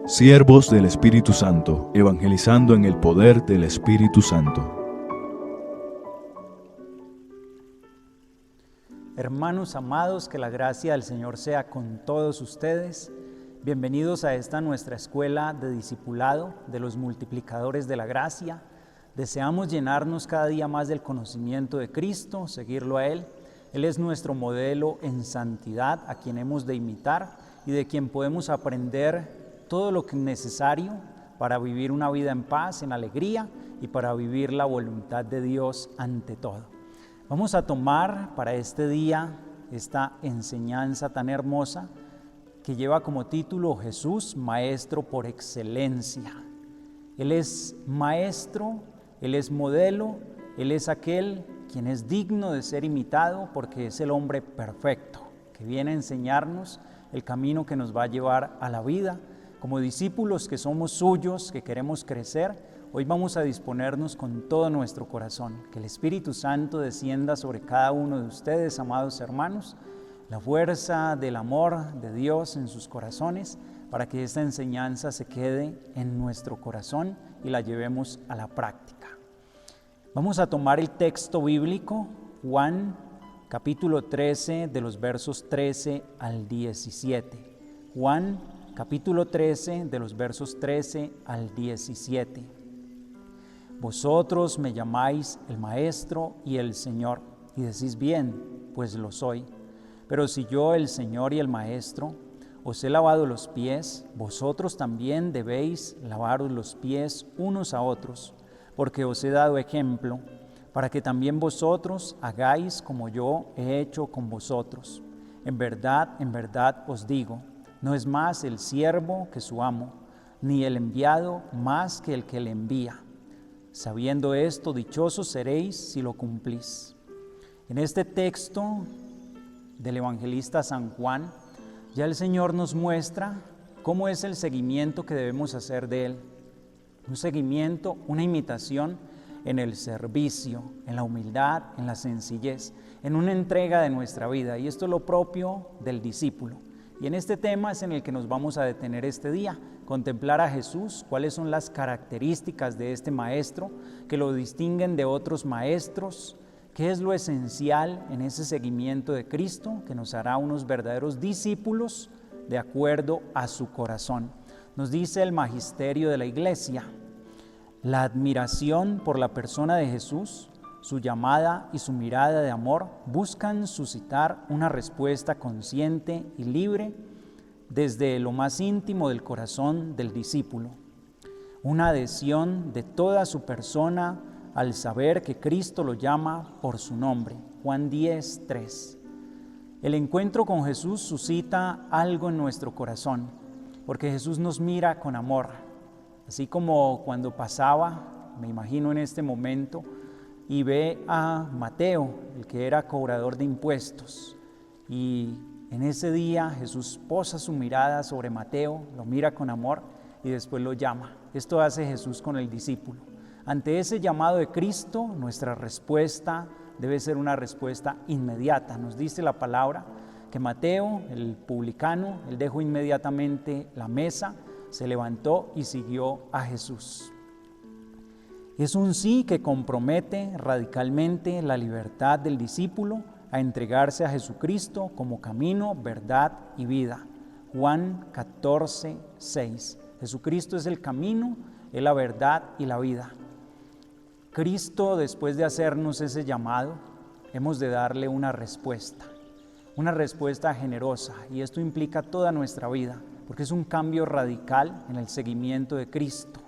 Siervos del Espíritu Santo, evangelizando en el poder del Espíritu Santo. Hermanos amados, que la gracia del Señor sea con todos ustedes. Bienvenidos a esta nuestra escuela de discipulado de los multiplicadores de la gracia. Deseamos llenarnos cada día más del conocimiento de Cristo, seguirlo a Él. Él es nuestro modelo en santidad, a quien hemos de imitar y de quien podemos aprender todo lo que es necesario para vivir una vida en paz, en alegría y para vivir la voluntad de Dios ante todo. Vamos a tomar para este día esta enseñanza tan hermosa que lleva como título Jesús, Maestro por excelencia. Él es Maestro, Él es modelo, Él es aquel quien es digno de ser imitado porque es el hombre perfecto que viene a enseñarnos el camino que nos va a llevar a la vida. Como discípulos que somos suyos, que queremos crecer, hoy vamos a disponernos con todo nuestro corazón. Que el Espíritu Santo descienda sobre cada uno de ustedes, amados hermanos, la fuerza del amor de Dios en sus corazones, para que esta enseñanza se quede en nuestro corazón y la llevemos a la práctica. Vamos a tomar el texto bíblico, Juan, capítulo 13, de los versos 13 al 17. Juan, capítulo 13, de los versos 13 al 17. Vosotros me llamáis el Maestro y el Señor, y decís bien, pues lo soy. Pero si yo, el Señor y el Maestro, os he lavado los pies, vosotros también debéis lavaros los pies unos a otros, porque os he dado ejemplo, para que también vosotros hagáis como yo he hecho con vosotros. En verdad os digo, no es más el siervo que su amo, ni el enviado más que el que le envía. Sabiendo esto, dichosos seréis si lo cumplís. En este texto del evangelista San Juan, ya el Señor nos muestra cómo es el seguimiento que debemos hacer de Él. Un seguimiento, una imitación en el servicio, en la humildad, en la sencillez, en una entrega de nuestra vida. Y esto es lo propio del discípulo. Y en este tema es en el que nos vamos a detener este día, contemplar a Jesús, cuáles son las características de este maestro que lo distinguen de otros maestros, qué es lo esencial en ese seguimiento de Cristo que nos hará unos verdaderos discípulos de acuerdo a su corazón. Nos dice el magisterio de la Iglesia, la admiración por la persona de Jesús, su llamada y su mirada de amor buscan suscitar una respuesta consciente y libre desde lo más íntimo del corazón del discípulo. Una adhesión de toda su persona al saber que Cristo lo llama por su nombre. Juan 10:3. El encuentro con Jesús suscita algo en nuestro corazón, porque Jesús nos mira con amor. Así como cuando pasaba, me imagino en este momento, y ve a Mateo, el que era cobrador de impuestos. Y en ese día Jesús posa su mirada sobre Mateo, lo mira con amor y después lo llama. Esto hace Jesús con el discípulo. Ante ese llamado de Cristo, nuestra respuesta debe ser una respuesta inmediata. Nos dice la palabra que Mateo, el publicano, él dejó inmediatamente la mesa, se levantó y siguió a Jesús. Es un sí que compromete radicalmente la libertad del discípulo a entregarse a Jesucristo como camino, verdad y vida. Juan 14:6. Jesucristo es el camino, es la verdad y la vida. Cristo, después de hacernos ese llamado, hemos de darle una respuesta generosa, y esto implica toda nuestra vida, porque es un cambio radical en el seguimiento de Cristo.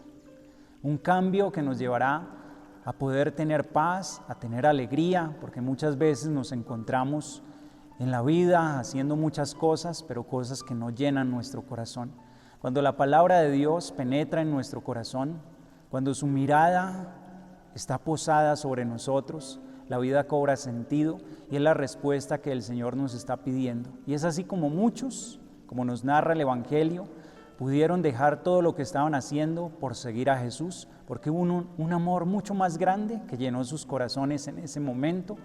Un cambio que nos llevará a poder tener paz, a tener alegría, porque muchas veces nos encontramos en la vida haciendo muchas cosas, pero cosas que no llenan nuestro corazón. Cuando la palabra de Dios penetra en nuestro corazón, cuando su mirada está posada sobre nosotros, la vida cobra sentido y es la respuesta que el Señor nos está pidiendo. Y es así como muchos, como nos narra el Evangelio, pudieron dejar todo lo que estaban haciendo por seguir a Jesús, porque hubo un amor mucho más grande que llenó sus corazones en ese momento,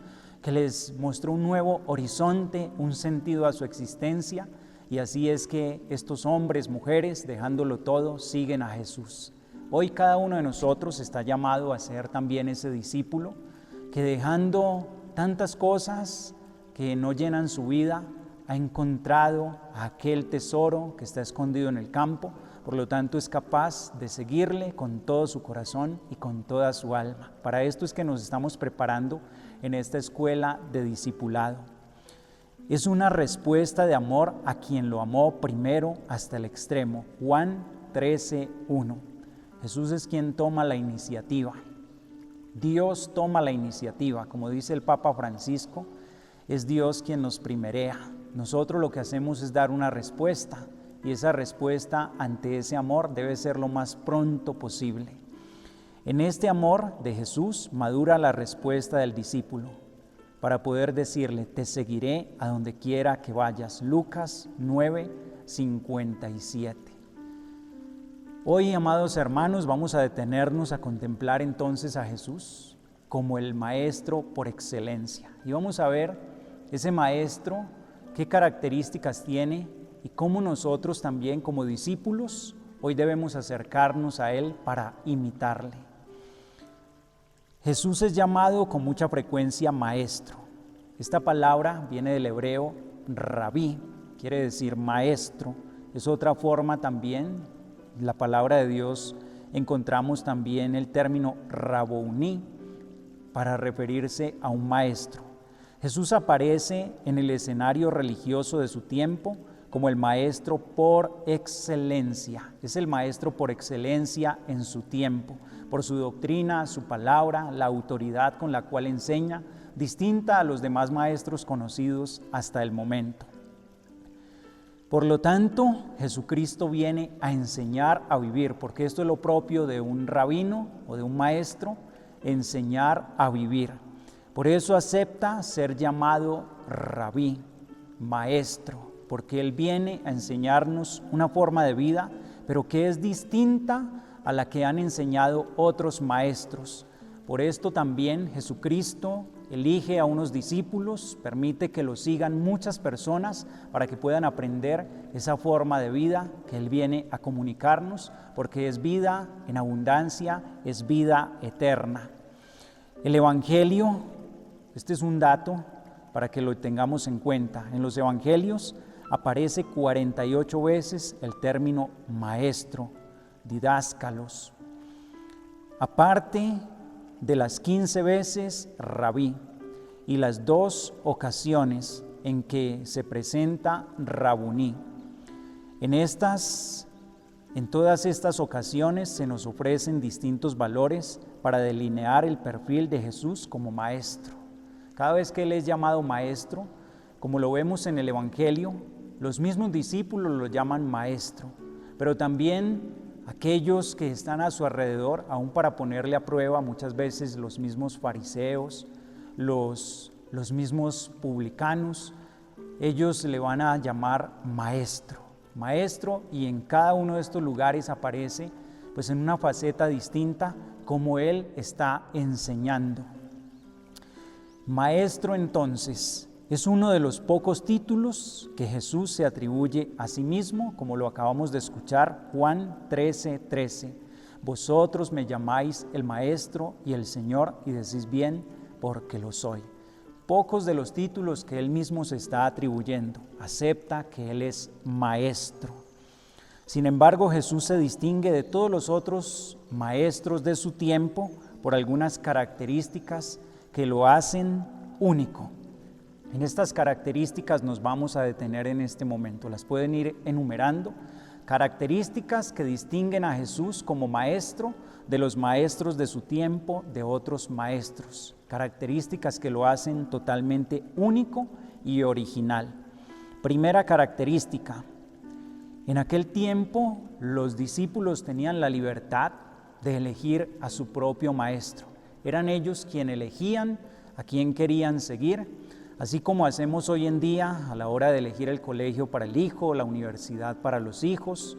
que les mostró un nuevo horizonte, un sentido a su existencia, Y así es que estos hombres, mujeres, dejándolo todo, siguen a Jesús. Hoy cada uno de nosotros está llamado a ser también ese discípulo que, dejando tantas cosas que no llenan su vida, ha encontrado aquel tesoro que está escondido en el campo. Por lo tanto, es capaz de seguirle con todo su corazón y con toda su alma. Para esto es que nos estamos preparando en esta escuela de discipulado. Es una respuesta de amor a quien lo amó primero hasta el extremo. Juan 13:1. Jesús es quien toma la iniciativa. Dios toma la iniciativa. Como dice el Papa Francisco, es Dios quien nos primerea. Nosotros lo que hacemos es dar una respuesta, y esa respuesta ante ese amor debe ser lo más pronto posible. En este amor de Jesús madura la respuesta del discípulo, para poder decirle: te seguiré a donde quiera que vayas. Lucas 9:57. Hoy, amados hermanos, vamos a detenernos a contemplar entonces a Jesús como el Maestro por excelencia. Y vamos a ver ese Maestro, qué características tiene y cómo nosotros también como discípulos hoy debemos acercarnos a Él para imitarle. Jesús es llamado con mucha frecuencia Maestro. Esta palabra viene del hebreo rabí, quiere decir maestro. Es otra forma también, la palabra de Dios, encontramos también el término rabouní para referirse a un maestro. Jesús aparece en el escenario religioso de su tiempo como el maestro por excelencia. Es el maestro por excelencia en su tiempo, por su doctrina, su palabra, la autoridad con la cual enseña, distinta a los demás maestros conocidos hasta el momento. Por lo tanto, Jesucristo viene a enseñar a vivir, porque esto es lo propio de un rabino o de un maestro, enseñar a vivir. Por eso acepta ser llamado rabí, maestro, porque Él viene a enseñarnos una forma de vida, pero que es distinta a la que han enseñado otros maestros. Por esto también Jesucristo elige a unos discípulos, permite que lo sigan muchas personas para que puedan aprender esa forma de vida que Él viene a comunicarnos, porque es vida en abundancia, es vida eterna. El Evangelio, este es un dato para que lo tengamos en cuenta. En los Evangelios aparece 48 veces el término maestro, didáscalos. Aparte de las 15 veces rabí y las 2 ocasiones en que se presenta rabuní. En todas estas ocasiones se nos ofrecen distintos valores para delinear el perfil de Jesús como maestro. Cada vez que Él es llamado maestro, como lo vemos en el Evangelio, los mismos discípulos lo llaman maestro, pero también aquellos que están a su alrededor, aún para ponerle a prueba, muchas veces los mismos fariseos, los mismos publicanos, ellos le van a llamar maestro, y en cada uno de estos lugares aparece pues en una faceta distinta como Él está enseñando. Maestro, entonces, es uno de los pocos títulos que Jesús se atribuye a sí mismo, como lo acabamos de escuchar, Juan 13:13. Vosotros me llamáis el Maestro y el Señor, y decís bien, porque lo soy. Pocos de los títulos que Él mismo se está atribuyendo. Acepta que Él es Maestro. Sin embargo, Jesús se distingue de todos los otros maestros de su tiempo por algunas características que lo hacen único. En estas características nos vamos a detener en este momento. Las pueden ir enumerando. Características que distinguen a Jesús como maestro de los maestros de su tiempo, de otros maestros. Características que lo hacen totalmente único y original. Primera característica. En aquel tiempo los discípulos tenían la libertad de elegir a su propio maestro. Eran ellos quienes elegían a quién querían seguir, así como hacemos hoy en día a la hora de elegir el colegio para el hijo, la universidad para los hijos.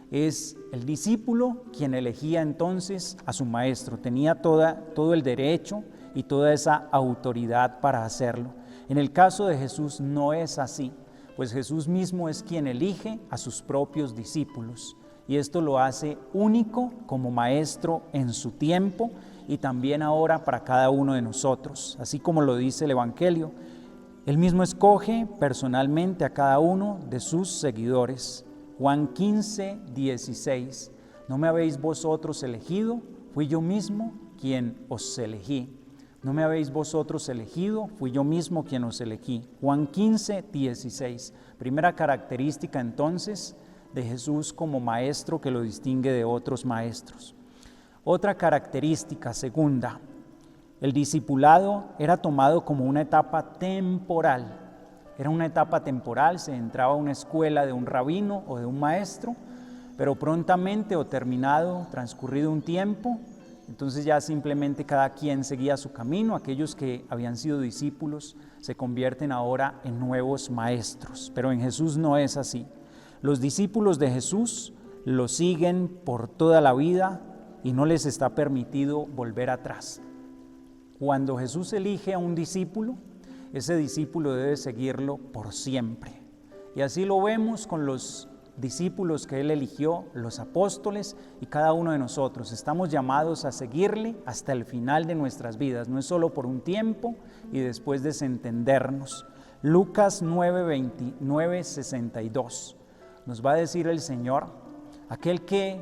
Es el discípulo quien elegía entonces a su maestro, tenía todo el derecho y toda esa autoridad para hacerlo. En el caso de Jesús no es así, pues Jesús mismo es quien elige a sus propios discípulos. Y esto lo hace único como maestro en su tiempo y también ahora para cada uno de nosotros. Así como lo dice el Evangelio, Él mismo escoge personalmente a cada uno de sus seguidores. Juan 15, 16. No me habéis vosotros elegido, fui yo mismo quien os elegí. No me habéis vosotros elegido, fui yo mismo quien os elegí. Juan 15, 16. Primera característica entonces de Jesús como maestro que lo distingue de otros maestros. Otra característica segunda, el discipulado era tomado como una etapa temporal. Era una etapa temporal, se entraba a una escuela de un rabino o de un maestro, pero prontamente o transcurrido un tiempo, entonces ya simplemente cada quien seguía su camino. Aquellos que habían sido discípulos se convierten ahora en nuevos maestros, pero en Jesús no es así. Los discípulos de Jesús lo siguen por toda la vida y no les está permitido volver atrás. Cuando Jesús elige a un discípulo, ese discípulo debe seguirlo por siempre. Y así lo vemos con los discípulos que Él eligió, los apóstoles y cada uno de nosotros. Estamos llamados a seguirle hasta el final de nuestras vidas, no es solo por un tiempo y después desentendernos. Lucas 9, 62. Nos va a decir el Señor, aquel que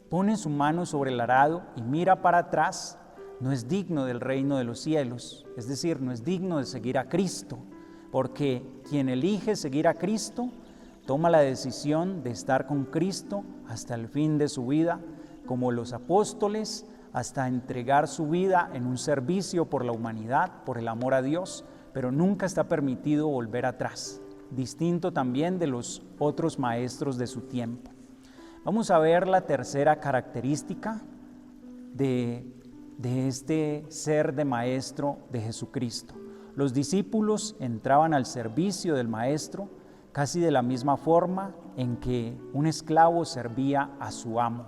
pone su mano sobre el arado y mira para atrás, no es digno del reino de los cielos, es decir, no es digno de seguir a Cristo, porque quien elige seguir a Cristo, toma la decisión de estar con Cristo hasta el fin de su vida, como los apóstoles, hasta entregar su vida en un servicio por la humanidad, por el amor a Dios, pero nunca está permitido volver atrás. Distinto también de los otros maestros de su tiempo. Vamos a ver la tercera característica de este ser de maestro de Jesucristo. Los discípulos entraban al servicio del maestro casi de la misma forma en que un esclavo servía a su amo.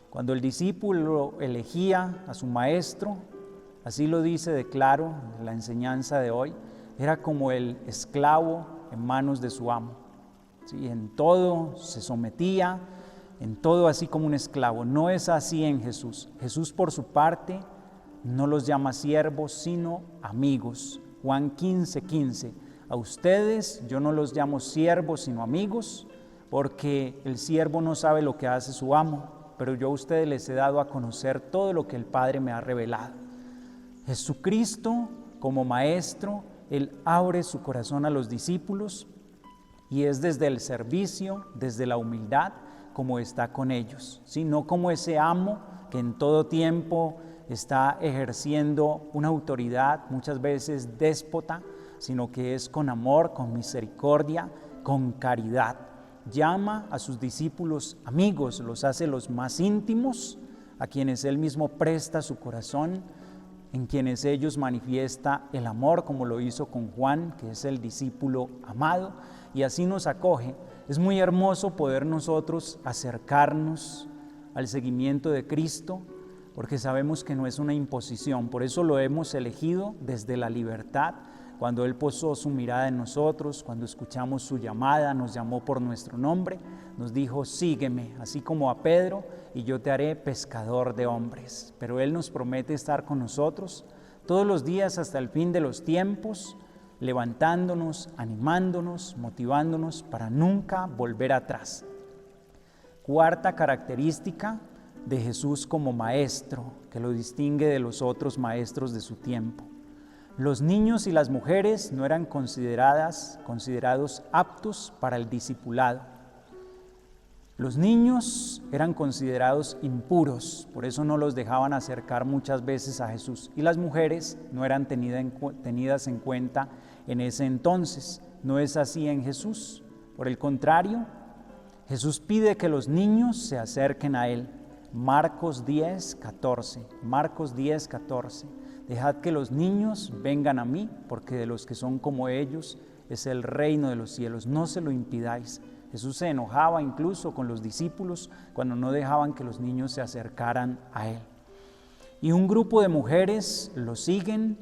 Cuando el discípulo elegía a su maestro, así lo dice de claro en la enseñanza de hoy, era como el esclavo en manos de su amo. ¿Sí? En todo se sometía, en todo así como un esclavo. No es así en Jesús. Jesús por su parte no los llama siervos, sino amigos. Juan 15, 15. A ustedes yo no los llamo siervos, sino amigos, porque el siervo no sabe lo que hace su amo, pero yo a ustedes les he dado a conocer todo lo que el Padre me ha revelado. Jesucristo como maestro, Él abre su corazón a los discípulos y es desde el servicio, desde la humildad, como está con ellos, ¿sí? No como ese amo que en todo tiempo está ejerciendo una autoridad, muchas veces déspota, sino que es con amor, con misericordia, con caridad. Llama a sus discípulos amigos, los hace los más íntimos, a quienes Él mismo presta su corazón, en quienes ellos manifiesta el amor, como lo hizo con Juan, que es el discípulo amado, y así nos acoge. Es muy hermoso poder nosotros acercarnos al seguimiento de Cristo, porque sabemos que no es una imposición, por eso lo hemos elegido desde la libertad. Cuando Él posó su mirada en nosotros, cuando escuchamos su llamada, nos llamó por nuestro nombre, nos dijo, sígueme, así como a Pedro, y yo te haré pescador de hombres. Pero Él nos promete estar con nosotros todos los días hasta el fin de los tiempos, levantándonos, animándonos, motivándonos para nunca volver atrás. Cuarta característica de Jesús como maestro, que lo distingue de los otros maestros de su tiempo. Los niños y las mujeres no eran considerados aptos para el discipulado. Los niños eran considerados impuros, por eso no los dejaban acercar muchas veces a Jesús. Y las mujeres no eran tenidas en cuenta en ese entonces. No es así en Jesús. Por el contrario, Jesús pide que los niños se acerquen a Él. Marcos 10, 14. Marcos 10, 14. Dejad que los niños vengan a mí, porque de los que son como ellos es el reino de los cielos. No se lo impidáis. Jesús se enojaba incluso con los discípulos cuando no dejaban que los niños se acercaran a Él. Y un grupo de mujeres lo siguen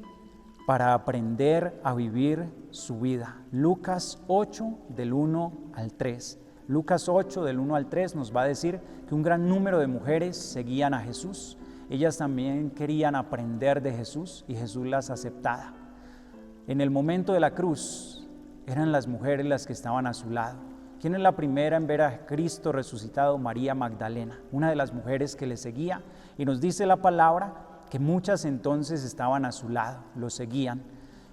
para aprender a vivir su vida. Lucas 8, del 1 al 3. Lucas 8, del 1 al 3 nos va a decir que un gran número de mujeres seguían a Jesús. Ellas también querían aprender de Jesús y Jesús las aceptaba. En el momento de la cruz, eran las mujeres las que estaban a su lado. ¿Quién es la primera en ver a Cristo resucitado? María Magdalena, una de las mujeres que le seguía. Y nos dice la palabra que muchas entonces estaban a su lado, lo seguían.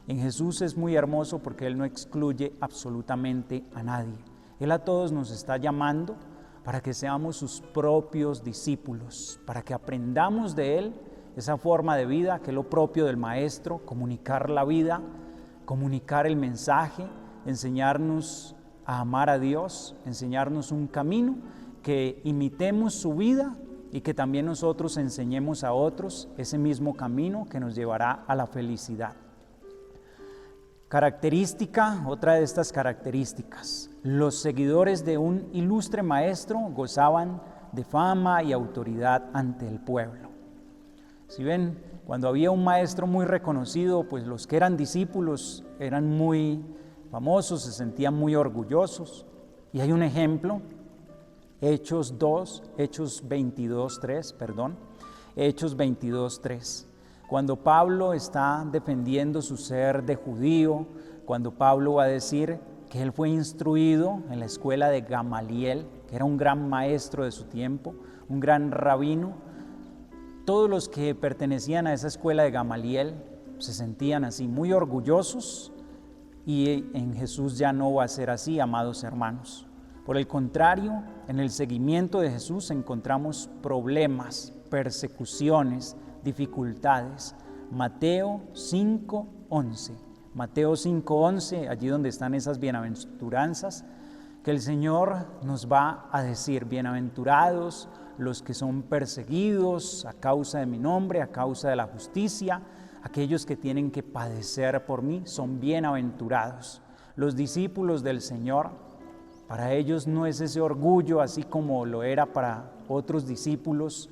En Jesús es muy hermoso porque Él no excluye absolutamente a nadie. Él a todos nos está llamando para que seamos sus propios discípulos, para que aprendamos de Él esa forma de vida que es lo propio del Maestro, comunicar la vida, comunicar el mensaje, enseñarnos a amar a Dios, enseñarnos un camino, que imitemos su vida y que también nosotros enseñemos a otros ese mismo camino que nos llevará a la felicidad. Característica, otra de estas características, los seguidores de un ilustre maestro gozaban de fama y autoridad ante el pueblo. Si ven, cuando había un maestro muy reconocido, pues los que eran discípulos eran muy famosos, se sentían muy orgullosos. Y hay un ejemplo, Hechos 22:3. Cuando Pablo está defendiendo su ser de judío, cuando Pablo va a decir que él fue instruido en la escuela de Gamaliel, que era un gran maestro de su tiempo, un gran rabino, todos los que pertenecían a esa escuela de Gamaliel se sentían así muy orgullosos, y en Jesús ya no va a ser así, amados hermanos. Por el contrario, en el seguimiento de Jesús encontramos problemas, persecuciones, dificultades. Mateo 5:11, allí donde están esas bienaventuranzas, que el Señor nos va a decir: bienaventurados los que son perseguidos a causa de mi nombre, a causa de la justicia, aquellos que tienen que padecer por mí son bienaventurados. Los discípulos del Señor, para ellos no es ese orgullo así como lo era para otros discípulos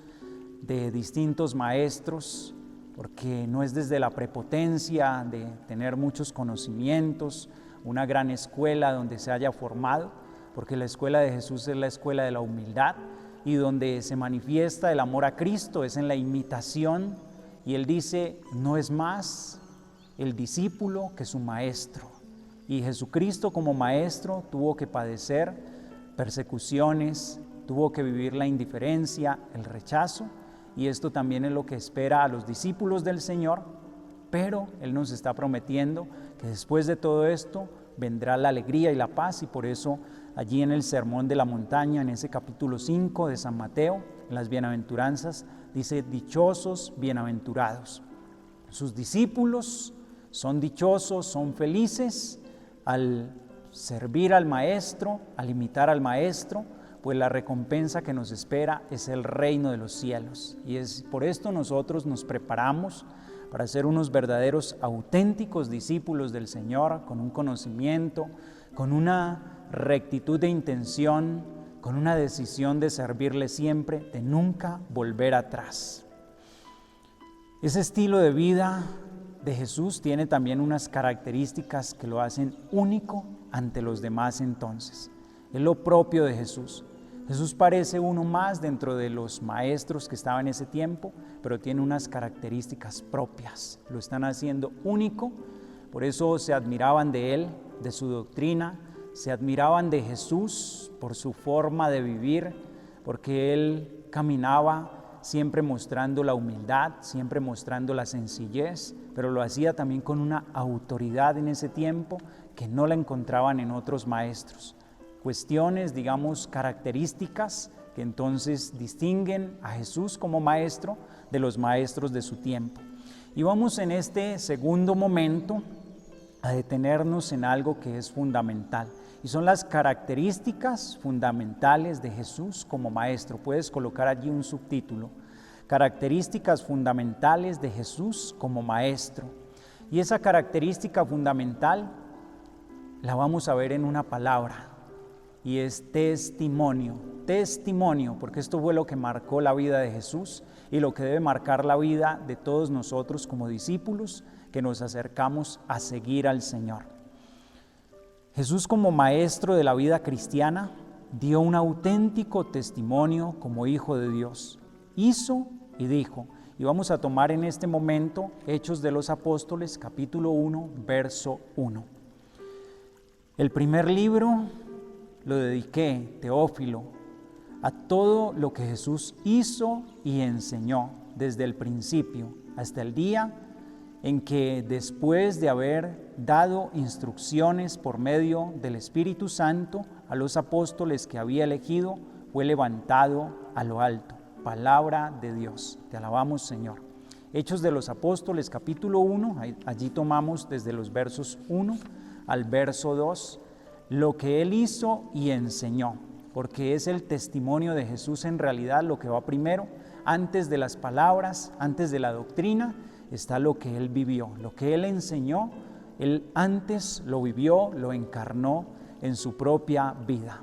de distintos maestros, porque no es desde la prepotencia de tener muchos conocimientos, una gran escuela donde se haya formado, porque la escuela de Jesús es la escuela de la humildad, y donde se manifiesta el amor a Cristo es en la imitación. Y Él dice: no es más el discípulo que su maestro. Y Jesucristo como maestro tuvo que padecer persecuciones, tuvo que vivir la indiferencia, el rechazo, y esto también es lo que espera a los discípulos del Señor, pero Él nos está prometiendo que después de todo esto vendrá la alegría y la paz, y por eso allí en el Sermón de la Montaña, en ese capítulo 5 de San Mateo, en las bienaventuranzas, dice: dichosos, bienaventurados. Sus discípulos son dichosos, son felices al servir al Maestro, al imitar al Maestro, pues la recompensa que nos espera es el reino de los cielos. Y es por esto nosotros nos preparamos para ser unos verdaderos, auténticos discípulos del Señor, con un conocimiento, con una rectitud de intención, con una decisión de servirle siempre, de nunca volver atrás. Ese estilo de vida de Jesús tiene también unas características que lo hacen único ante los demás entonces. Es lo propio de Jesús. Jesús parece uno más dentro de los maestros que estaban en ese tiempo, pero tiene unas características propias. Lo están haciendo único, por eso se admiraban de Él, de su doctrina, se admiraban de Jesús por su forma de vivir, porque Él caminaba siempre mostrando la humildad, siempre mostrando la sencillez, pero lo hacía también con una autoridad en ese tiempo que no la encontraban en otros maestros. Cuestiones, digamos, características que entonces distinguen a Jesús como maestro de los maestros de su tiempo. Y vamos en este segundo momento a detenernos en algo que es fundamental, y son las características fundamentales de Jesús como maestro. Puedes colocar allí un subtítulo: características fundamentales de Jesús como maestro. Y esa característica fundamental la vamos a ver en una palabra, y es testimonio, porque esto fue lo que marcó la vida de Jesús y lo que debe marcar la vida de todos nosotros como discípulos que nos acercamos a seguir al Señor. Jesús, como maestro de la vida cristiana, dio un auténtico testimonio como Hijo de Dios. Hizo y dijo. Y vamos a tomar en este momento Hechos de los Apóstoles, capítulo 1, verso 1. El primer libro lo dediqué, Teófilo, a todo lo que Jesús hizo y enseñó desde el principio hasta el día en que, después de haber dado instrucciones por medio del Espíritu Santo a los apóstoles que había elegido, fue levantado a lo alto. Palabra de Dios. Te alabamos, Señor. Hechos de los Apóstoles, capítulo 1, allí tomamos desde los versos 1 al verso 2, lo que Él hizo y enseñó, porque es el testimonio de Jesús en realidad lo que va primero. Antes de las palabras, antes de la doctrina, está lo que Él vivió, lo que Él enseñó. Él antes lo vivió, lo encarnó en su propia vida.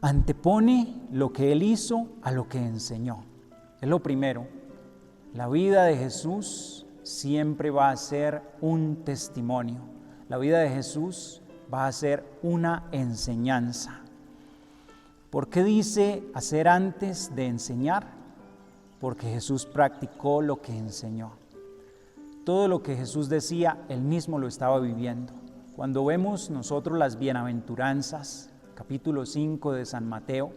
Antepone lo que Él hizo a lo que enseñó. Es lo primero. La vida de Jesús siempre va a ser un testimonio. La vida de Jesús va a ser una enseñanza. ¿Por qué dice hacer antes de enseñar? Porque Jesús practicó lo que enseñó. Todo lo que Jesús decía, Él mismo lo estaba viviendo. Cuando vemos nosotros las bienaventuranzas, capítulo 5 de San Mateo,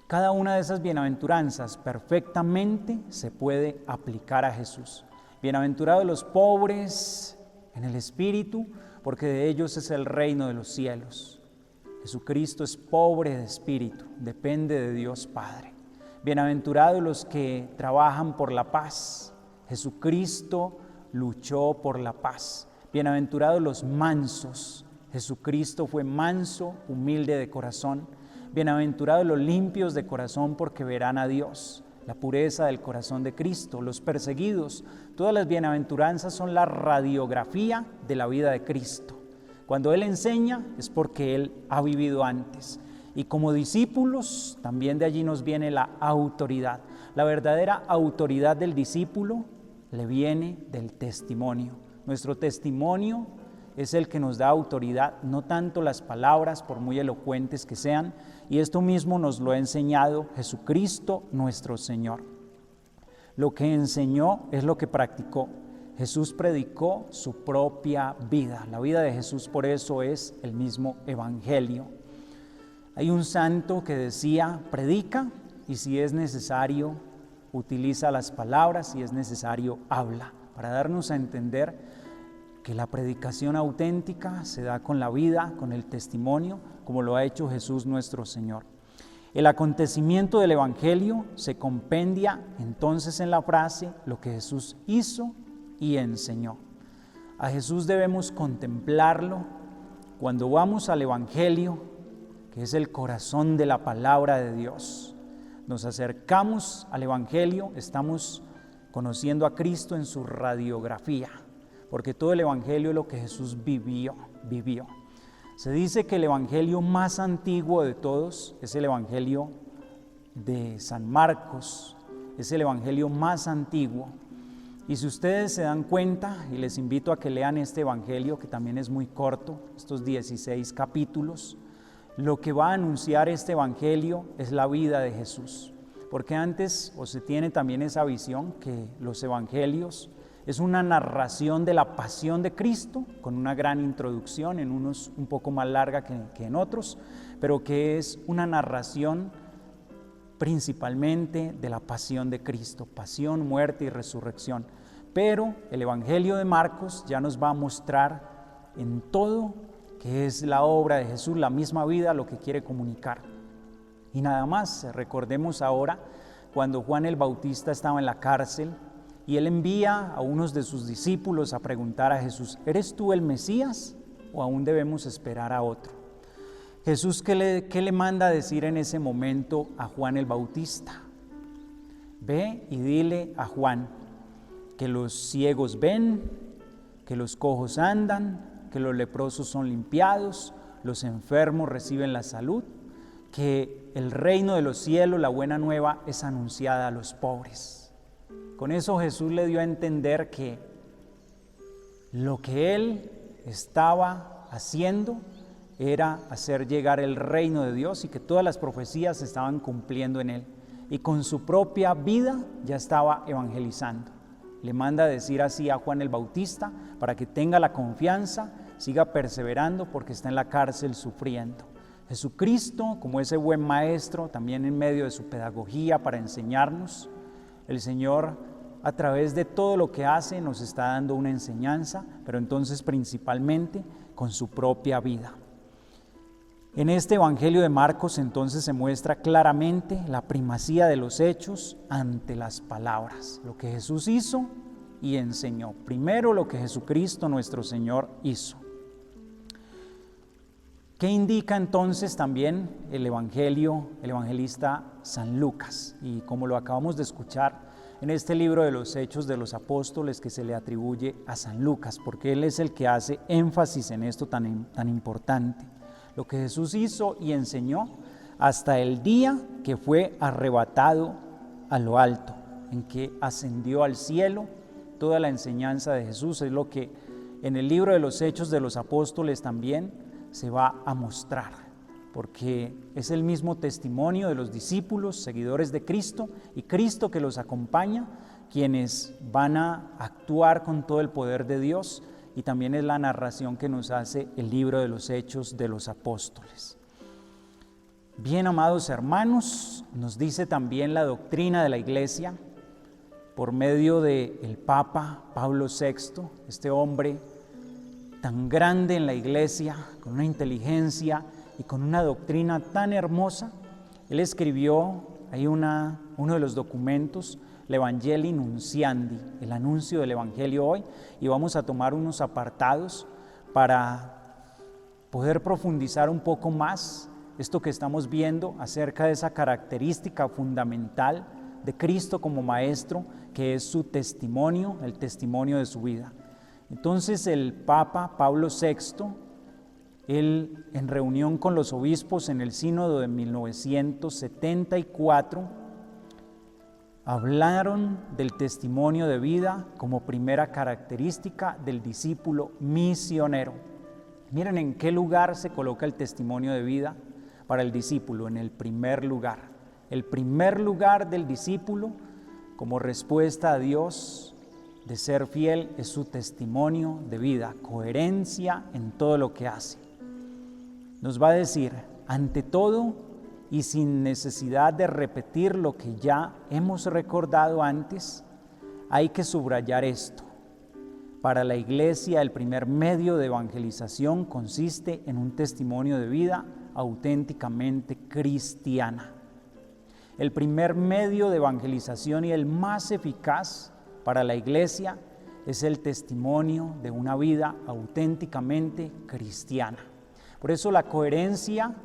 cada una de esas bienaventuranzas perfectamente se puede aplicar a Jesús. Bienaventurados los pobres en el espíritu, porque de ellos es el reino de los cielos. Jesucristo es pobre de espíritu, depende de Dios Padre. Bienaventurados los que trabajan por la paz. Jesucristo luchó por la paz. Bienaventurados los mansos. Jesucristo fue manso, humilde de corazón. Bienaventurados los limpios de corazón, porque verán a Dios. La pureza del corazón de Cristo. Los perseguidos. Todas las bienaventuranzas son la radiografía de la vida de Cristo. Cuando Él enseña es porque Él ha vivido antes. Y como discípulos, también de allí nos viene la autoridad. La verdadera autoridad del discípulo le viene del testimonio. Nuestro testimonio es el que nos da autoridad, no tanto las palabras, por muy elocuentes que sean, y esto mismo nos lo ha enseñado Jesucristo nuestro Señor. Lo que enseñó es lo que practicó. Jesús predicó su propia vida. La vida de Jesús, por eso, es el mismo evangelio. Hay un santo que decía: predica, y si es necesario, utiliza las palabras, si es necesario, habla, para darnos a entender que la predicación auténtica se da con la vida, con el testimonio, como lo ha hecho Jesús nuestro Señor. El acontecimiento del Evangelio se compendia entonces en la frase: lo que Jesús hizo y enseñó. A Jesús debemos contemplarlo cuando vamos al Evangelio, que es el corazón de la palabra de Dios. Nos acercamos al Evangelio, estamos conociendo a Cristo en su radiografía, porque todo el Evangelio es lo que Jesús vivió. Se dice que el Evangelio más antiguo de todos es el Evangelio de San Marcos, es el Evangelio más antiguo. Y si ustedes se dan cuenta, y les invito a que lean este Evangelio, que también es muy corto, estos 16 capítulos, lo que va a anunciar este Evangelio es la vida de Jesús. Porque antes, o se tiene también esa visión, que los Evangelios es una narración de la pasión de Cristo, con una gran introducción, en unos un poco más larga que en otros, pero que es una narración principalmente de la pasión de Cristo, pasión, muerte y resurrección. Pero el Evangelio de Marcos ya nos va a mostrar en todo que es la obra de Jesús, la misma vida, lo que quiere comunicar. Y nada más, recordemos ahora cuando Juan el Bautista estaba en la cárcel y él envía a unos de sus discípulos a preguntar a Jesús: ¿eres tú el Mesías o aún debemos esperar a otro? Jesús, ¿qué le manda a decir en ese momento a Juan el Bautista? Ve y dile a Juan que los ciegos ven, que los cojos andan, que los leprosos son limpiados, los enfermos reciben la salud, que el reino de los cielos, la buena nueva, es anunciada a los pobres. Con eso Jesús le dio a entender que lo que Él estaba haciendo era hacer llegar el reino de Dios y que todas las profecías se estaban cumpliendo en Él. Y con su propia vida ya estaba evangelizando. Le manda a decir así a Juan el Bautista para que tenga la confianza, siga perseverando porque está en la cárcel sufriendo. Jesucristo, como ese buen maestro, también en medio de su pedagogía para enseñarnos, el Señor a través de todo lo que hace nos está dando una enseñanza, pero entonces principalmente con su propia vida. En este Evangelio de Marcos entonces se muestra claramente la primacía de los hechos ante las palabras, lo que Jesús hizo y enseñó. Primero lo que Jesucristo nuestro Señor hizo. ¿Qué indica entonces también el evangelista San Lucas? Y como lo acabamos de escuchar en este libro de los Hechos de los Apóstoles que se le atribuye a San Lucas, porque él es el que hace énfasis en esto tan importante. Lo que Jesús hizo y enseñó hasta el día que fue arrebatado a lo alto, en que ascendió al cielo. Toda la enseñanza de Jesús es lo que en el libro de los Hechos de los Apóstoles también se va a mostrar, porque es el mismo testimonio de los discípulos, seguidores de Cristo, y Cristo que los acompaña, quienes van a actuar con todo el poder de Dios, y también es la narración que nos hace el libro de los Hechos de los Apóstoles. Bien, amados hermanos, nos dice también la doctrina de la Iglesia, por medio del Papa Pablo VI, este hombre tan grande en la Iglesia, con una inteligencia y con una doctrina tan hermosa. Él escribió ahí uno de los documentos, l'Evangelii Nunciandi, el anuncio del Evangelio hoy, y vamos a tomar unos apartados para poder profundizar un poco más esto que estamos viendo acerca de esa característica fundamental de Cristo como Maestro, que es su testimonio, el testimonio de su vida. Entonces el Papa Pablo VI, él en reunión con los obispos en el sínodo de 1974, hablaron del testimonio de vida como primera característica del discípulo misionero. Miren en qué lugar se coloca el testimonio de vida para el discípulo, en el primer lugar. El primer lugar del discípulo como respuesta a Dios de ser fiel es su testimonio de vida, coherencia en todo lo que hace. Nos va a decir, ante todo y sin necesidad de repetir lo que ya hemos recordado antes, hay que subrayar esto. Para la Iglesia, el primer medio de evangelización consiste en un testimonio de vida auténticamente cristiana. El primer medio de evangelización y el más eficaz para la Iglesia es el testimonio de una vida auténticamente cristiana. Por eso la coherencia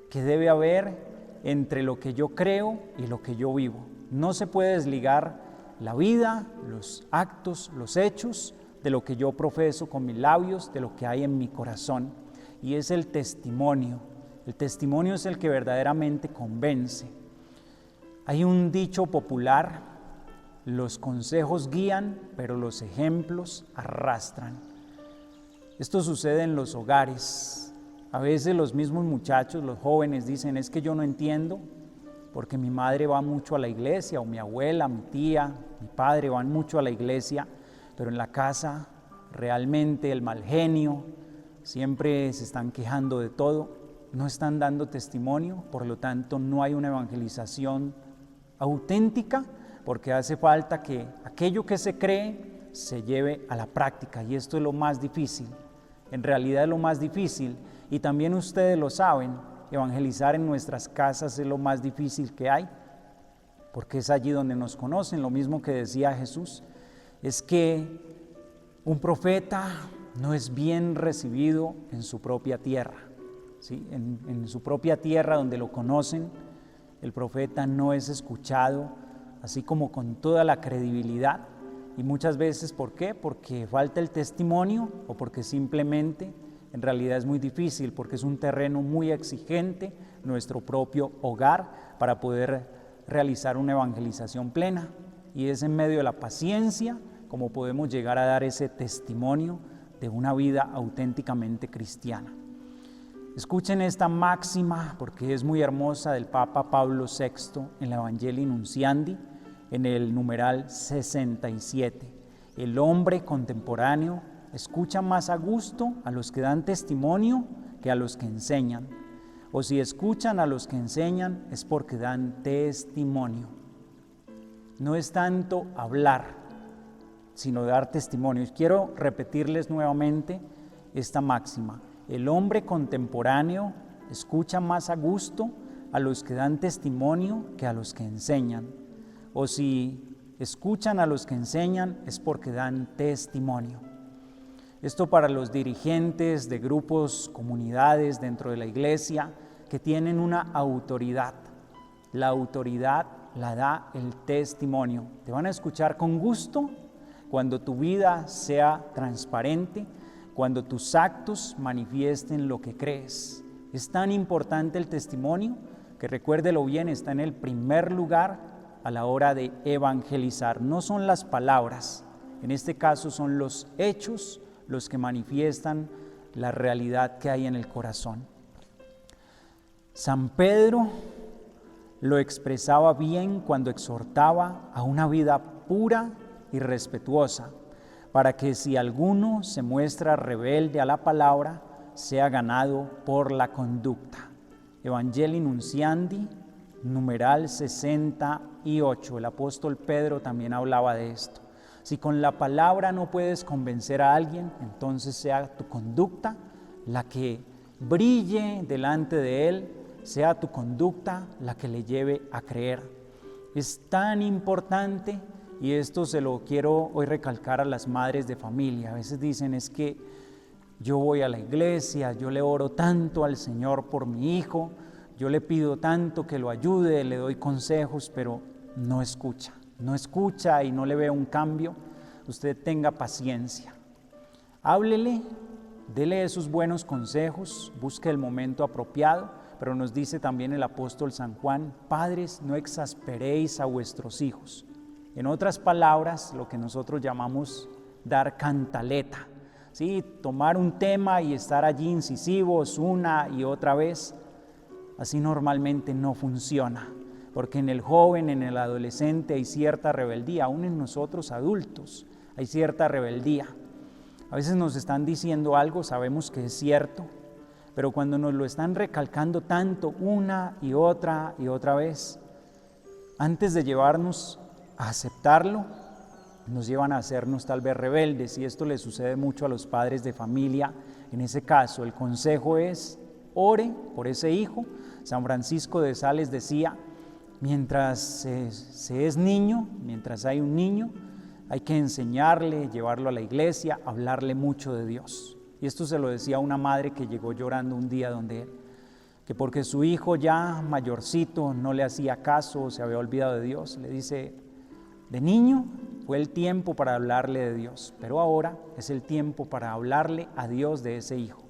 que debe haber entre lo que yo creo y lo que yo vivo. No se puede desligar la vida, los actos, los hechos de lo que yo profeso con mis labios, de lo que hay en mi corazón. Y es el testimonio. El testimonio es el que verdaderamente convence. Hay un dicho popular: los consejos guían, pero los ejemplos arrastran. Esto sucede en los hogares. A veces los mismos muchachos, los jóvenes dicen, es que yo no entiendo porque mi madre va mucho a la iglesia, o mi abuela, mi tía, mi padre van mucho a la iglesia, pero en la casa realmente el mal genio, siempre se están quejando de todo, no están dando testimonio, por lo tanto no hay una evangelización auténtica, porque hace falta que aquello que se cree se lleve a la práctica, y esto es lo más difícil. En realidad es lo más difícil, y también ustedes lo saben, evangelizar en nuestras casas es lo más difícil que hay, porque es allí donde nos conocen. Lo mismo que decía Jesús, es que un profeta no es bien recibido en su propia tierra, ¿sí? En su propia tierra donde lo conocen, el profeta no es escuchado, así como con toda la credibilidad. Y muchas veces, ¿por qué? Porque falta el testimonio o porque simplemente En realidad es muy difícil porque es un terreno muy exigente, nuestro propio hogar, para poder realizar una evangelización plena. Y es en medio de la paciencia como podemos llegar a dar ese testimonio de una vida auténticamente cristiana. Escuchen esta máxima porque es muy hermosa del Papa Pablo VI en la Evangelii Nunciandi, en el numeral 67. El hombre contemporáneo escucha más a gusto a los que dan testimonio que a los que enseñan. O si escuchan a los que enseñan es porque dan testimonio. No es tanto hablar, sino dar testimonio. Quiero repetirles nuevamente esta máxima. El hombre contemporáneo escucha más a gusto a los que dan testimonio que a los que enseñan. O si escuchan a los que enseñan es porque dan testimonio. Esto para los dirigentes de grupos, comunidades dentro de la iglesia que tienen una autoridad. La autoridad la da el testimonio. Te van a escuchar con gusto cuando tu vida sea transparente, cuando tus actos manifiesten lo que crees. Es tan importante el testimonio que, recuérdelo bien, está en el primer lugar a la hora de evangelizar. No son las palabras, en este caso son los hechos los que manifiestan la realidad que hay en el corazón. San Pedro lo expresaba bien cuando exhortaba a una vida pura y respetuosa, para que si alguno se muestra rebelde a la palabra, sea ganado por la conducta. Evangelii Nunciandi, numeral 68. El apóstol Pedro también hablaba de esto. Si con la palabra no puedes convencer a alguien, entonces sea tu conducta la que brille delante de él, sea tu conducta la que le lleve a creer. Es tan importante, y esto se lo quiero hoy recalcar a las madres de familia. A veces dicen, es que yo voy a la iglesia, yo le oro tanto al Señor por mi hijo, yo le pido tanto que lo ayude, le doy consejos, pero no escucha y no le veo un cambio. Usted tenga paciencia. Háblele, dele esos buenos consejos, busque el momento apropiado, pero nos dice también el apóstol San Juan, padres, no exasperéis a vuestros hijos. En otras palabras, lo que nosotros llamamos dar cantaleta, ¿sí? Tomar un tema y estar allí incisivos una y otra vez, así normalmente no funciona, porque en el joven, en el adolescente hay cierta rebeldía, aún en nosotros adultos hay cierta rebeldía. A veces nos están diciendo algo, sabemos que es cierto, pero cuando nos lo están recalcando tanto una y otra vez, antes de llevarnos a aceptarlo, nos llevan a hacernos tal vez rebeldes, y esto le sucede mucho a los padres de familia. En ese caso, el consejo es, ore por ese hijo. San Francisco de Sales decía, mientras se es niño, mientras hay un niño, hay que enseñarle, llevarlo a la iglesia, hablarle mucho de Dios. Y esto se lo decía a una madre que llegó llorando un día donde él, que porque su hijo ya mayorcito no le hacía caso, se había olvidado de Dios, le dice, de niño fue el tiempo para hablarle de Dios, pero ahora es el tiempo para hablarle a Dios de ese hijo.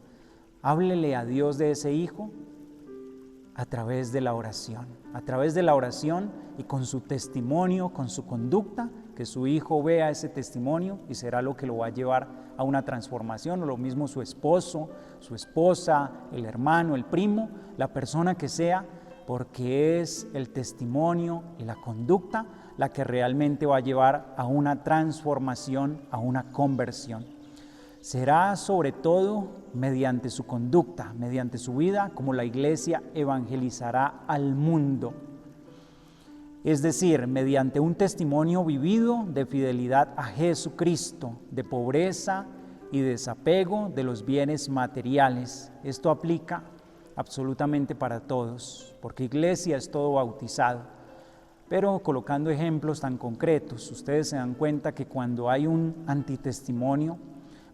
Háblele a Dios de ese hijo a través de la oración y con su testimonio, con su conducta, que su hijo vea ese testimonio y será lo que lo va a llevar a una transformación, o lo mismo su esposo, su esposa, el hermano, el primo, la persona que sea, porque es el testimonio y la conducta la que realmente va a llevar a una transformación, a una conversión. Será sobre todo mediante su conducta, mediante su vida, como la iglesia evangelizará al mundo. Es decir, mediante un testimonio vivido de fidelidad a Jesucristo, de pobreza y desapego de los bienes materiales. Esto aplica absolutamente para todos, porque iglesia es todo bautizado. Pero colocando ejemplos tan concretos, ustedes se dan cuenta que cuando hay un antitestimonio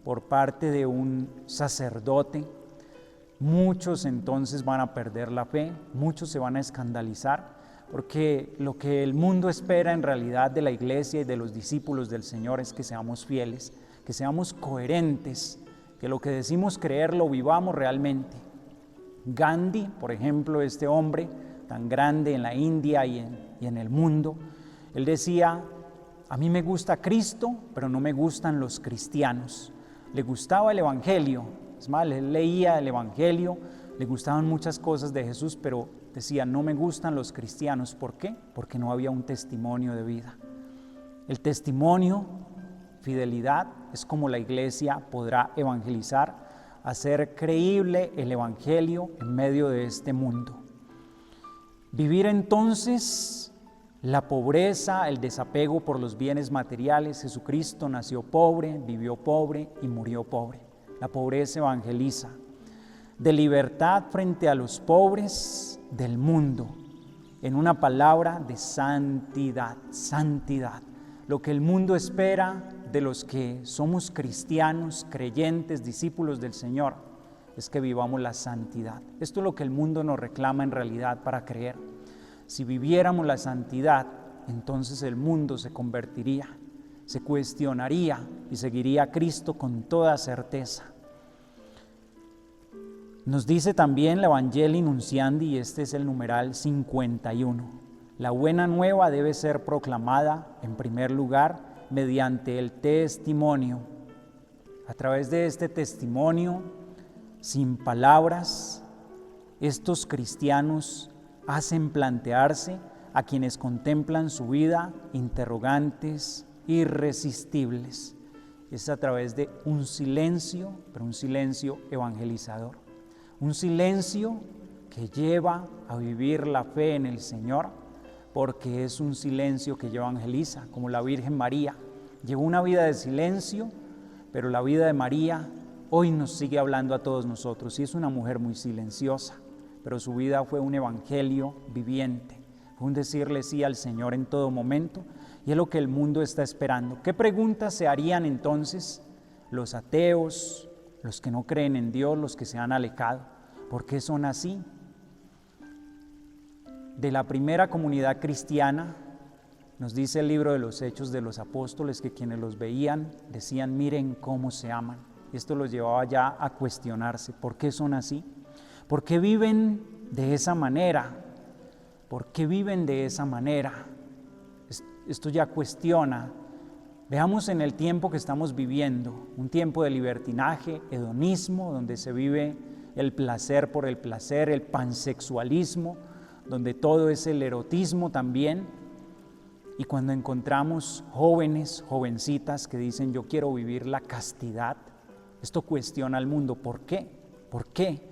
por parte de un sacerdote, muchos entonces van a perder la fe, muchos se van a escandalizar, porque lo que el mundo espera en realidad de la iglesia y de los discípulos del Señor es que seamos fieles, que seamos coherentes, que lo que decimos creer lo vivamos realmente. Gandhi, por ejemplo, este hombre tan grande en la India y en el mundo, él decía: a mí me gusta Cristo, pero no me gustan los cristianos. Le gustaba el Evangelio, es más, él leía el Evangelio, le gustaban muchas cosas de Jesús, pero decía: no me gustan los cristianos. ¿Por qué? Porque no había un testimonio de vida. El testimonio, fidelidad, es como la iglesia podrá evangelizar, hacer creíble el Evangelio en medio de este mundo. Vivir entonces la pobreza, el desapego por los bienes materiales. Jesucristo nació pobre, vivió pobre y murió pobre. La pobreza evangeliza. De libertad frente a los pobres del mundo. En una palabra, de santidad, santidad. Lo que el mundo espera de los que somos cristianos, creyentes, discípulos del Señor, es que vivamos la santidad. Esto es lo que el mundo nos reclama en realidad para creer. Si viviéramos la santidad, entonces el mundo se convertiría, se cuestionaría y seguiría a Cristo con toda certeza. Nos dice también la Evangelii Nunciandi, y este es el numeral 51. La buena nueva debe ser proclamada, en primer lugar, mediante el testimonio. A través de este testimonio, sin palabras, estos cristianos hacen plantearse a quienes contemplan su vida interrogantes irresistibles. Es a través de un silencio, pero un silencio evangelizador. Un silencio que lleva a vivir la fe en el Señor, porque es un silencio que evangeliza, como la Virgen María. Llevó una vida de silencio, pero la vida de María hoy nos sigue hablando a todos nosotros. Y es una mujer muy silenciosa, pero su vida fue un evangelio viviente. Fue un decirle sí al Señor en todo momento, y es lo que el mundo está esperando. ¿Qué preguntas se harían entonces los ateos, los que no creen en Dios, los que se han alejado? ¿Por qué son así? De la primera comunidad cristiana, nos dice el libro de los Hechos de los Apóstoles, que quienes los veían decían: miren cómo se aman. Esto los llevaba ya a cuestionarse. ¿Por qué son así? ¿Por qué viven de esa manera? ¿Por qué viven de esa manera? Esto ya cuestiona. Veamos en el tiempo que estamos viviendo, un tiempo de libertinaje, hedonismo, donde se vive el placer por el placer, el pansexualismo, donde todo es el erotismo también. Y cuando encontramos jóvenes, jovencitas que dicen: yo quiero vivir la castidad, esto cuestiona al mundo. ¿Por qué? ¿Por qué?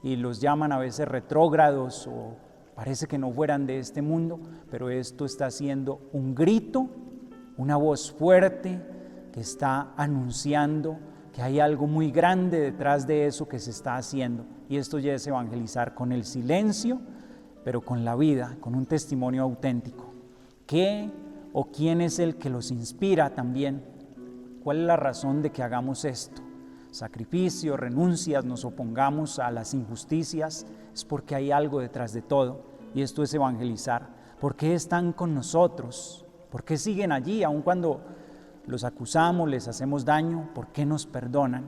Y los llaman a veces retrógrados, o parece que no fueran de este mundo, pero esto está siendo un grito, una voz fuerte que está anunciando que hay algo muy grande detrás de eso que se está haciendo. Y esto ya es evangelizar con el silencio, pero con la vida, con un testimonio auténtico. ¿Qué o quién es el que los inspira también? ¿Cuál es la razón de que hagamos esto? Sacrificio, renuncias, nos opongamos a las injusticias, es porque hay algo detrás de todo, y esto es evangelizar. ¿Por qué están con nosotros? ¿Por qué siguen allí aun cuando los acusamos, les hacemos daño? ¿Por qué nos perdonan?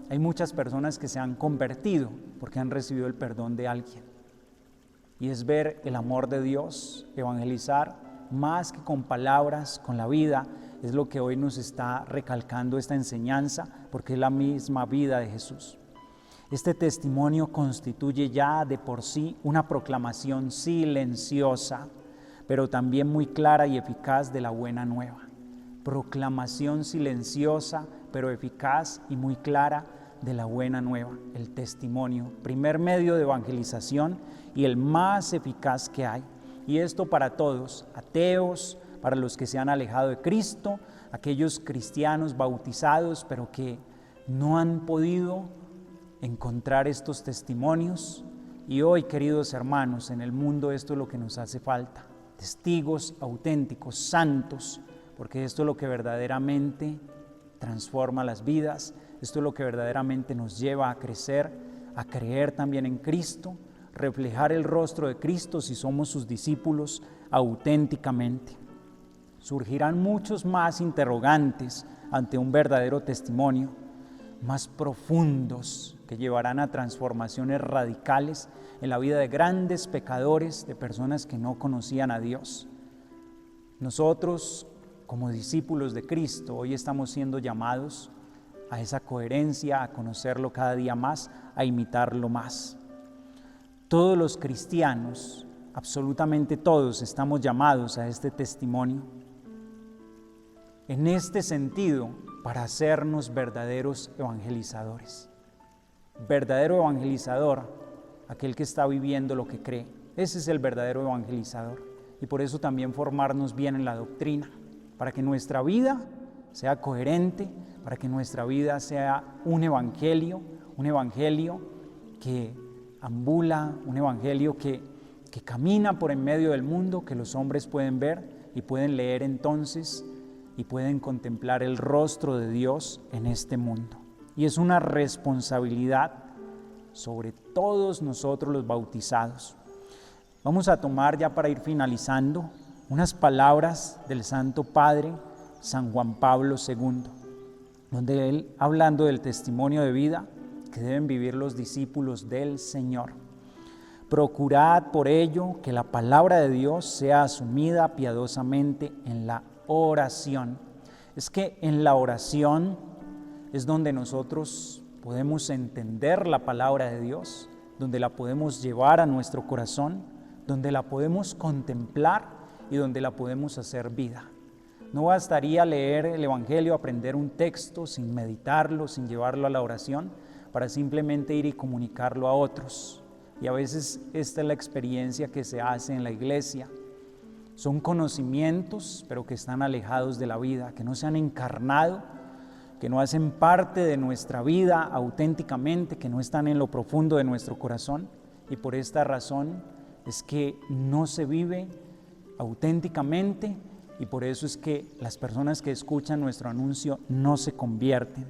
Hay muchas personas que se han convertido porque han recibido el perdón de alguien, y es ver el amor de Dios, evangelizar más que con palabras, con la vida. Es lo que hoy nos está recalcando esta enseñanza, porque es la misma vida de Jesús. Este testimonio constituye ya de por sí una proclamación silenciosa, pero también muy clara y eficaz de la buena nueva. Proclamación silenciosa, pero eficaz y muy clara de la buena nueva, el testimonio, primer medio de evangelización y el más eficaz que hay. Y esto para todos, ateos, para los que se han alejado de Cristo, aquellos cristianos bautizados, pero que no han podido encontrar estos testimonios. Y hoy, queridos hermanos, en el mundo esto es lo que nos hace falta: testigos auténticos, santos, porque esto es lo que verdaderamente transforma las vidas, esto es lo que verdaderamente nos lleva a crecer, a creer también en Cristo, reflejar el rostro de Cristo si somos sus discípulos auténticamente. Surgirán muchos más interrogantes ante un verdadero testimonio, más profundos que llevarán a transformaciones radicales en la vida de grandes pecadores, de personas que no conocían a Dios. Nosotros, como discípulos de Cristo, hoy estamos siendo llamados a esa coherencia, a conocerlo cada día más, a imitarlo más. Todos los cristianos, absolutamente todos, estamos llamados a este testimonio. En este sentido, para hacernos verdaderos evangelizadores. Verdadero evangelizador, aquel que está viviendo lo que cree. Ese es el verdadero evangelizador. Y por eso también formarnos bien en la doctrina, para que nuestra vida sea coherente, para que nuestra vida sea un evangelio que ambula, un evangelio que camina por en medio del mundo, que los hombres pueden ver y pueden leer entonces y pueden contemplar el rostro de Dios en este mundo. Y es una responsabilidad sobre todos nosotros los bautizados. Vamos a tomar, ya para ir finalizando, unas palabras del Santo Padre San Juan Pablo II, donde él, hablando del testimonio de vida que deben vivir los discípulos del Señor. Procurad por ello que la palabra de Dios sea asumida piadosamente en la oración. Es que en la oración es donde nosotros podemos entender la palabra de Dios, donde la podemos llevar a nuestro corazón, donde la podemos contemplar y donde la podemos hacer vida. No bastaría leer el Evangelio, aprender un texto sin meditarlo, sin llevarlo a la oración, para simplemente ir y comunicarlo a otros. Y a veces esta es la experiencia que se hace en la iglesia. Son conocimientos, pero que están alejados de la vida, que no se han encarnado, que no hacen parte de nuestra vida auténticamente, que no están en lo profundo de nuestro corazón. Y por esta razón es que no se vive auténticamente, y por eso es que las personas que escuchan nuestro anuncio no se convierten.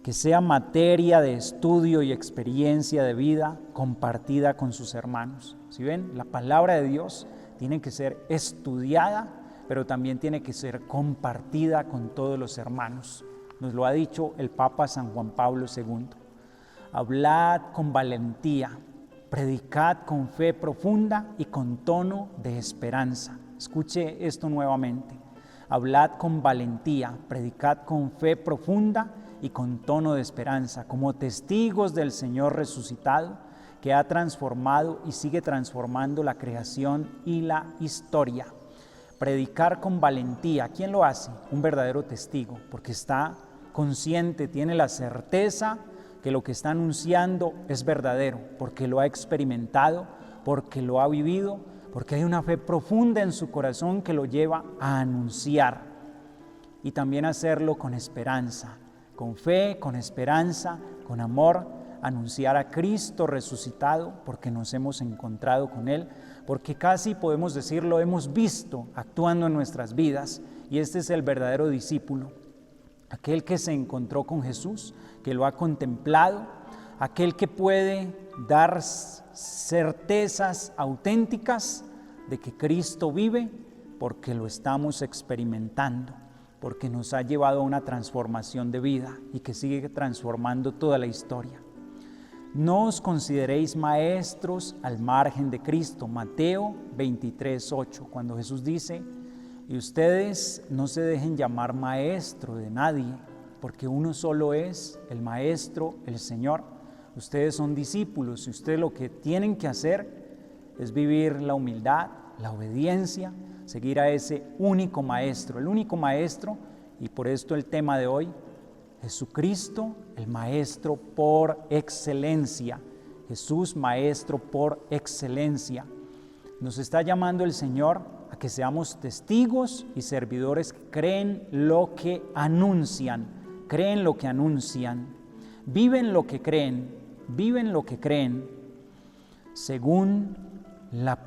Que sea materia de estudio y experiencia de vida compartida con sus hermanos. ¿Sí ven? La palabra de Dios tiene que ser estudiada, pero también tiene que ser compartida con todos los hermanos. Nos lo ha dicho el Papa San Juan Pablo II. Hablad con valentía, predicad con fe profunda y con tono de esperanza. Escuche esto nuevamente. Hablad con valentía, predicad con fe profunda y con tono de esperanza, como testigos del Señor resucitado, que ha transformado y sigue transformando la creación y la historia. Predicar con valentía, ¿quién lo hace? Un verdadero testigo, porque está consciente, tiene la certeza que lo que está anunciando es verdadero, porque lo ha experimentado, porque lo ha vivido, porque hay una fe profunda en su corazón que lo lleva a anunciar y también hacerlo con esperanza, con fe, con esperanza, con amor, anunciar a Cristo resucitado porque nos hemos encontrado con Él, porque casi podemos decirlo, hemos visto actuando en nuestras vidas, y este es el verdadero discípulo, aquel que se encontró con Jesús, que lo ha contemplado, aquel que puede dar certezas auténticas de que Cristo vive porque lo estamos experimentando, porque nos ha llevado a una transformación de vida y que sigue transformando toda la historia. No os consideréis maestros al margen de Cristo, Mateo 23:8, cuando Jesús dice: y ustedes no se dejen llamar maestro de nadie, porque uno solo es el maestro, el Señor. Ustedes son discípulos y ustedes lo que tienen que hacer es vivir la humildad, la obediencia, seguir a ese único maestro, el único maestro, y por esto el tema de hoy, Jesucristo, el maestro por excelencia. Jesús, maestro por excelencia. Nos está llamando el Señor a que seamos testigos y servidores que creen lo que anuncian, viven lo que creen, según la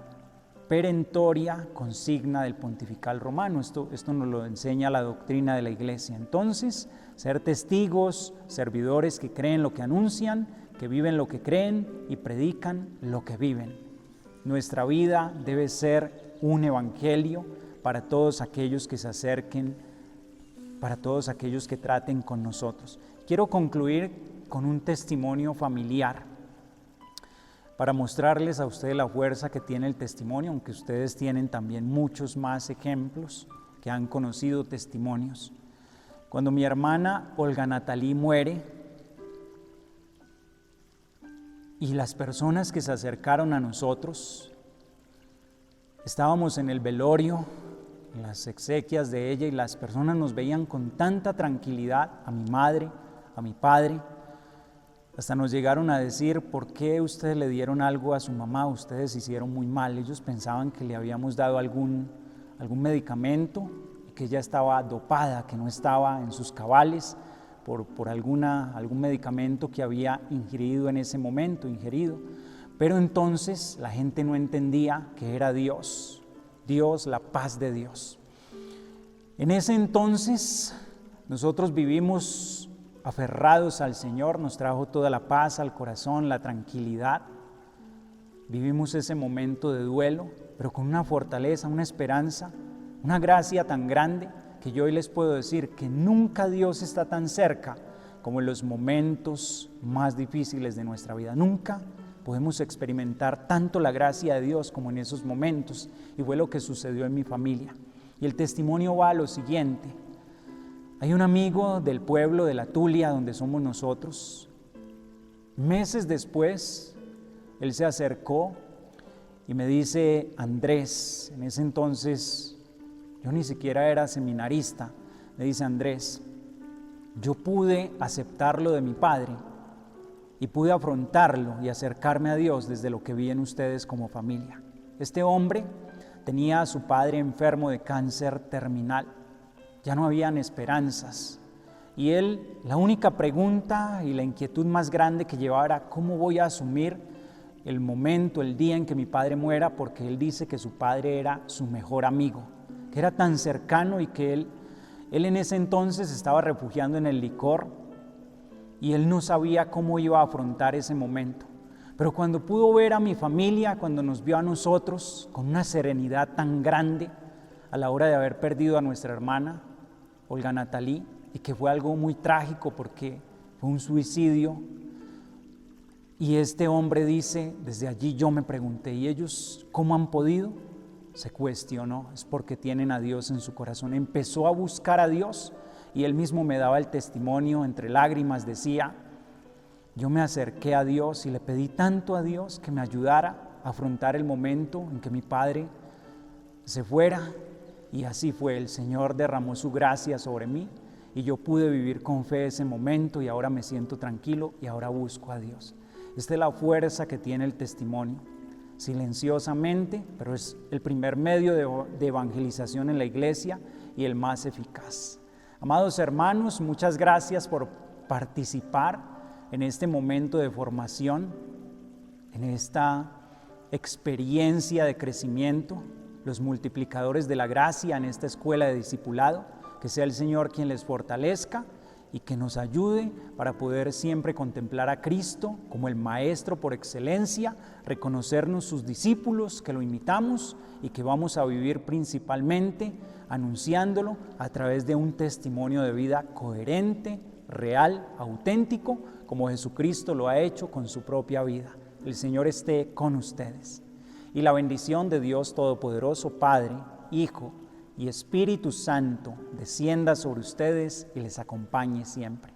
perentoria consigna del pontifical romano. Esto nos lo enseña la doctrina de la Iglesia. Entonces, ser testigos, servidores que creen lo que anuncian, que viven lo que creen y predican lo que viven. Nuestra vida debe ser un evangelio para todos aquellos que se acerquen para todos aquellos que traten con nosotros. Quiero concluir con un testimonio familiar para mostrarles a ustedes la fuerza que tiene el testimonio, aunque ustedes tienen también muchos más ejemplos que han conocido testimonios. Cuando mi hermana Olga Natalí muere y las personas que se acercaron a nosotros, estábamos en el velorio, en las exequias de ella, y las personas nos veían con tanta tranquilidad, a mi madre, a mi padre. Hasta nos llegaron a decir: ¿por qué ustedes le dieron algo a su mamá? Ustedes hicieron muy mal. Ellos pensaban que le habíamos dado algún medicamento y que ella estaba dopada, que no estaba en sus cabales por algún medicamento que había ingerido en ese momento, Pero entonces la gente no entendía que era Dios, la paz de Dios. En ese entonces nosotros vivimos aferrados al Señor, nos trajo toda la paz al corazón, la tranquilidad. Vivimos ese momento de duelo, pero con una fortaleza, una esperanza, una gracia tan grande que yo hoy les puedo decir que nunca Dios está tan cerca como en los momentos más difíciles de nuestra vida. Nunca podemos experimentar tanto la gracia de Dios como en esos momentos, y fue lo que sucedió en mi familia. Y el testimonio va a lo siguiente. Hay un amigo del pueblo de La Tulia, donde somos nosotros. Meses después, él se acercó y me dice: Andrés, en ese entonces yo ni siquiera era seminarista, me dice: Andrés, yo pude aceptarlo de mi padre y pude afrontarlo y acercarme a Dios desde lo que vi en ustedes como familia. Este hombre tenía a su padre enfermo de cáncer terminal, ya no habían esperanzas, y él, la única pregunta y la inquietud más grande que llevaba era: ¿cómo voy a asumir el momento, el día en que mi padre muera? Porque él dice que su padre era su mejor amigo, que era tan cercano, y que él en ese entonces estaba refugiando en el licor, y él no sabía cómo iba a afrontar ese momento. Pero cuando pudo ver a mi familia, cuando nos vio a nosotros con una serenidad tan grande a la hora de haber perdido a nuestra hermana Olga Natalí, y que fue algo muy trágico porque fue un suicidio, y este hombre dice: desde allí yo me pregunté, ¿y ellos cómo han podido? Se cuestionó, es porque tienen a Dios en su corazón. Empezó a buscar a Dios, y él mismo me daba el testimonio, entre lágrimas decía: yo me acerqué a Dios y le pedí tanto a Dios que me ayudara a afrontar el momento en que mi padre se fuera, y así fue. El Señor derramó su gracia sobre mí y yo pude vivir con fe ese momento, y ahora me siento tranquilo y ahora busco a Dios. Esta es la fuerza que tiene el testimonio, silenciosamente, pero es el primer medio de evangelización en la iglesia y el más eficaz. Amados hermanos, muchas gracias por participar en este momento de formación, en esta experiencia de crecimiento, los multiplicadores de la gracia en esta escuela de discipulado. Que sea el Señor quien les fortalezca y que nos ayude para poder siempre contemplar a Cristo como el Maestro por excelencia, reconocernos sus discípulos, que lo imitamos y que vamos a vivir principalmente anunciándolo a través de un testimonio de vida coherente, real, auténtico, como Jesucristo lo ha hecho con su propia vida. El Señor esté con ustedes. Y la bendición de Dios Todopoderoso, Padre, Hijo y Espíritu Santo, descienda sobre ustedes y les acompañe siempre.